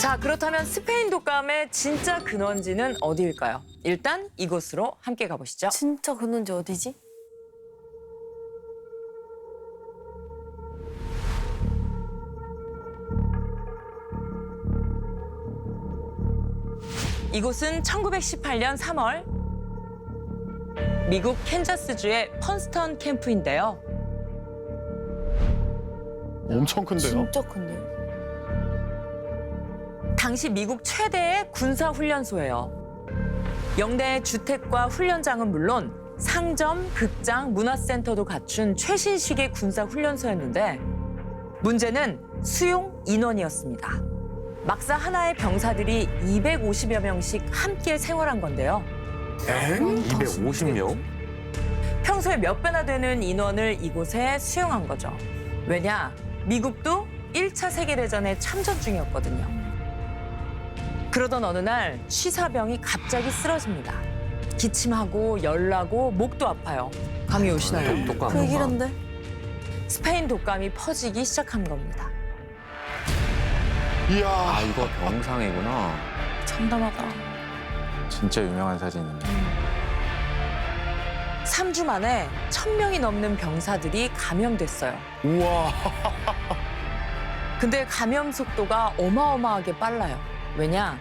자, 그렇다면 스페인 독감의 진짜 근원지는 어디일까요? 일단 이곳으로 함께 가보시죠. 진짜 근원지 어디지? 이곳은 1918년 3월 미국 캔자스주의 펀스턴 캠프인데요. 엄청 큰데요? 진짜 큰데. 당시 미국 최대의 군사훈련소예요. 영내의 주택과 훈련장은 물론 상점, 극장, 문화센터도 갖춘 최신식의 군사훈련소였는데 문제는 수용 인원이었습니다. 막사 하나의 병사들이 250여 명씩 함께 생활한 건데요. 엥? 250명? 평소에 몇 배나 되는 인원을 이곳에 수용한 거죠. 왜냐? 미국도 1차 세계대전에 참전 중이었거든요. 그러던 어느 날 취사병이 갑자기 쓰러집니다. 기침하고 열나고 목도 아파요. 감이 오시나요? 독감. 그 얘기를 한데. 스페인 독감이 퍼지기 시작한 겁니다. 이야. 아, 이거 병상이구나. 참담하다. 진짜 유명한 사진인데. 3주 만에 1,000명이 넘는 병사들이 감염됐어요. 우와. 근데 감염 속도가 어마어마하게 빨라요. 왜냐?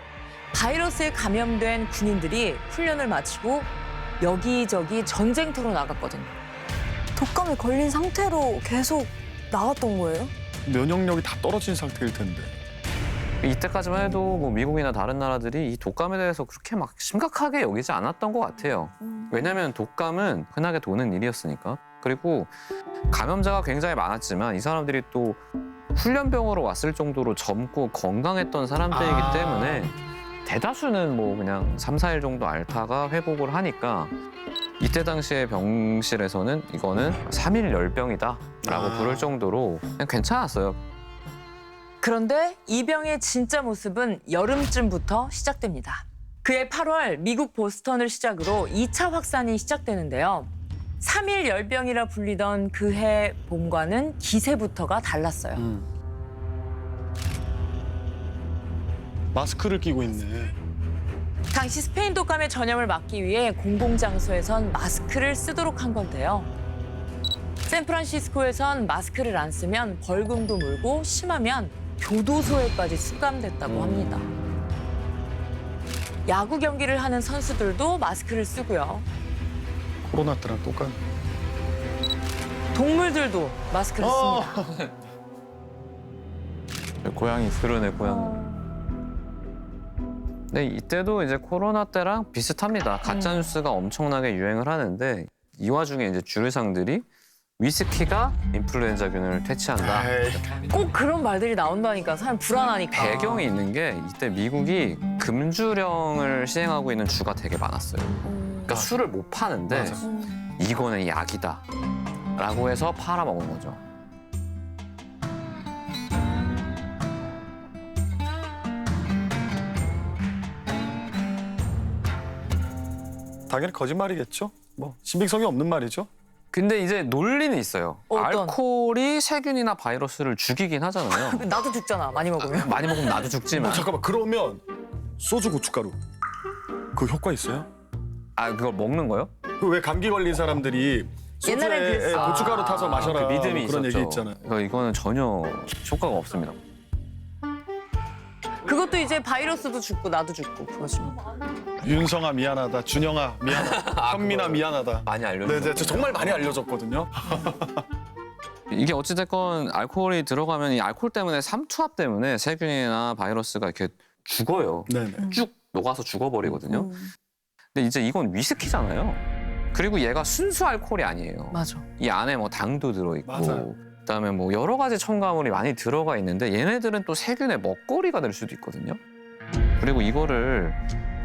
바이러스에 감염된 군인들이 훈련을 마치고 여기저기 전쟁터로 나갔거든요. 독감에 걸린 상태로 계속 나갔던 거예요? 면역력이 다 떨어진 상태일 텐데. 이때까지만 해도 뭐 미국이나 다른 나라들이 이 독감에 대해서 그렇게 막 심각하게 여기지 않았던 것 같아요. 왜냐하면 독감은 흔하게 도는 일이었으니까. 그리고 감염자가 굉장히 많았지만 이 사람들이 또 훈련병으로 왔을 정도로 젊고 건강했던 사람들이기 때문에 대다수는 뭐 그냥 3, 4일 정도 앓다가 회복을 하니까 이때 당시에 병실에서는 이거는 3일 열병이다라고 부를 정도로 그냥 괜찮았어요. 그런데 이 병의 진짜 모습은 여름쯤부터 시작됩니다. 그해 8월 미국 보스턴을 시작으로 2차 확산이 시작되는데요. 3일 열병이라 불리던 그해 봄과는 기세부터가 달랐어요. 마스크를 끼고 있네. 당시 스페인 독감의 전염을 막기 위해 공공장소에선 마스크를 쓰도록 한 건데요. 샌프란시스코에선 마스크를 안 쓰면 벌금도 물고 심하면 교도소에까지 수감됐다고 합니다. 야구 경기를 하는 선수들도 마스크를 쓰고요. 코로나 때랑 똑같네. 동물들도 마스크를 씁니다. 고양이 그러네, 고양이. 네, 이때도 이제 코로나 때랑 비슷합니다. 가짜 뉴스가 엄청나게 유행을 하는데 이 와중에 이제 주류상들이 위스키가 인플루엔자균을 퇴치한다. 꼭 그런 말들이 나온다니까 사람 불안하니까. 배경이 있는 게 이때 미국이 금주령을 시행하고 있는 주가 되게 많았어요. 그러니까 술을 못 파는데 맞아. 이거는 약이다 라고 해서 팔아먹은 거죠. 당연히 거짓말이겠죠. 뭐 신빙성이 없는 말이죠. 근데 이제 논리는 있어요. 어떤? 알코올이 세균이나 바이러스를 죽이긴 하잖아요. 나도 죽잖아 많이 먹으면. 많이 먹으면 나도 죽지만. 잠깐만 그러면 소주 고춧가루 그 효과 있어요? 아, 그걸 먹는 거요? 그 왜 감기 걸린 사람들이 옛날엔 소주에 그랬어. 고춧가루 타서 마셔라 그 믿음이 뭐 그런 있었죠. 얘기 있잖아요. 이거는 전혀 효과가 없습니다. 그것도 이제 바이러스도 죽고 나도 죽고 그거지. 윤성아 미안하다, 준영아 미안하다, 현민아 미안하다. 많이 알려줘요. 네, 저 정말 많이 알려줬거든요. 이게 어찌됐건 알코올이 들어가면 이 알코올 때문에 삼투압 때문에 세균이나 바이러스가 이렇게 죽어요. 네네. 쭉 녹아서 죽어버리거든요. 근데 이제 이건 위스키잖아요. 그리고 얘가 순수 알코올이 아니에요. 맞아. 이 안에 뭐 당도 들어있고 맞아요. 그다음에 뭐 여러 가지 첨가물이 많이 들어가 있는데 얘네들은 또 세균의 먹거리가 될 수도 있거든요. 그리고 이거를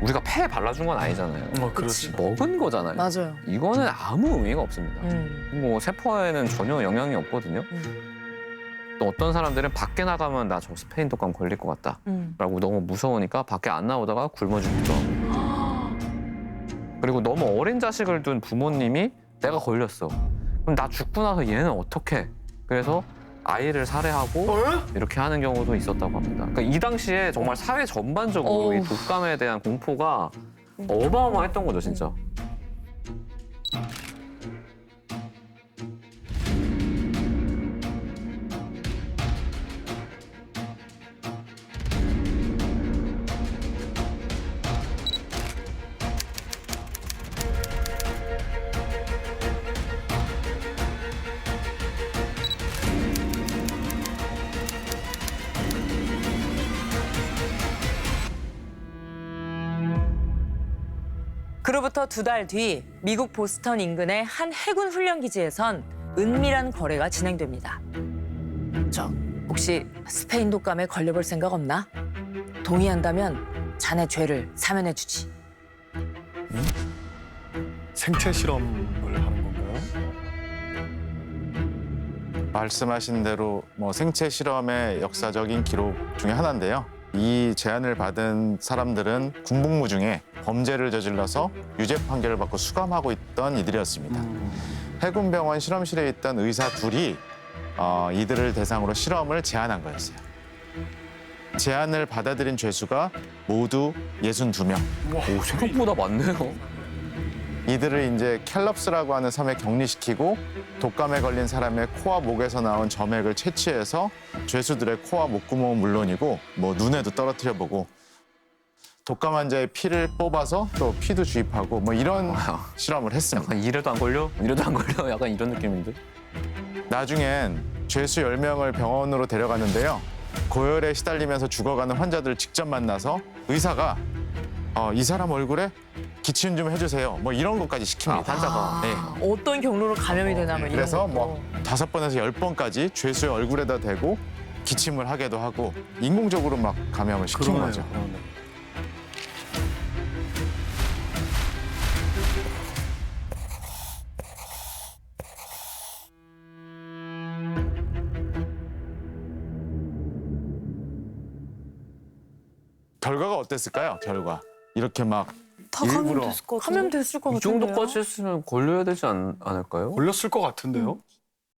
우리가 폐에 발라준 건 아니잖아요. 그렇지. 먹은 거잖아요. 맞아요. 이거는 아무 의미가 없습니다. 뭐 세포에는 전혀 영향이 없거든요. 또 어떤 사람들은 밖에 나가면 나 저 스페인 독감 걸릴 것 같다라고 너무 무서우니까 밖에 안 나오다가 굶어 죽기도 하고. 그리고 너무 어린 자식을 둔 부모님이 내가 걸렸어. 그럼 나 죽고 나서 얘는 어떡해? 그래서 아이를 살해하고 이렇게 하는 경우도 있었다고 합니다. 그러니까 이 당시에 정말 사회 전반적으로 이 어우. 독감에 대한 공포가 어마어마했던 거죠, 진짜. 그로부터 2달 뒤 미국 보스턴 인근의 한 해군 훈련 기지에선 은밀한 거래가 진행됩니다. 저 혹시 스페인 독감에 걸려볼 생각 없나? 동의한다면 자네 죄를 사면해 주지. 생체 실험을 하는 건가요? 말씀하신 대로 뭐 생체 실험의 역사적인 기록 중에 하나인데요. 이 제안을 받은 사람들은 군복무 중에 범죄를 저질러서 유죄 판결을 받고 수감하고 있던 이들이었습니다. 해군병원 실험실에 있던 의사 둘이 이들을 대상으로 실험을 제안한 거였어요. 제안을 받아들인 죄수가 모두 62명. 오, 생각보다 많네요. 이들을 이제 캘럽스라고 하는 섬에 격리시키고 독감에 걸린 사람의 코와 목에서 나온 점액을 채취해서 죄수들의 코와 목구멍은 물론이고 뭐 눈에도 떨어뜨려 보고 독감 환자의 피를 뽑아서 또 피도 주입하고 뭐 이런 실험을 했습니다. 약간 이래도 안 걸려? 이래도 안 걸려? 약간 이런 느낌인데? 나중엔 죄수 10명을 병원으로 데려갔는데요. 고열에 시달리면서 죽어가는 환자들을 직접 만나서 의사가 이 사람 얼굴에 기침 좀 해주세요. 뭐 이런 것까지 시킵니다. 환자가. 네. 어떤 경로로 감염이 되나 뭐 이런 그래서 거. 뭐 5번에서 10번까지 죄수의 얼굴에다 대고 기침을 하게도 하고 인공적으로 막 감염을 시킨 거죠. 결과가 어땠을까요? 결과. 이렇게 막 다 일부러 감염됐을 것 같은데. 감염됐을 것 이 같은데요. 정도까지 했으면 걸려야 되지 않을까요? 걸렸을 것 같은데요?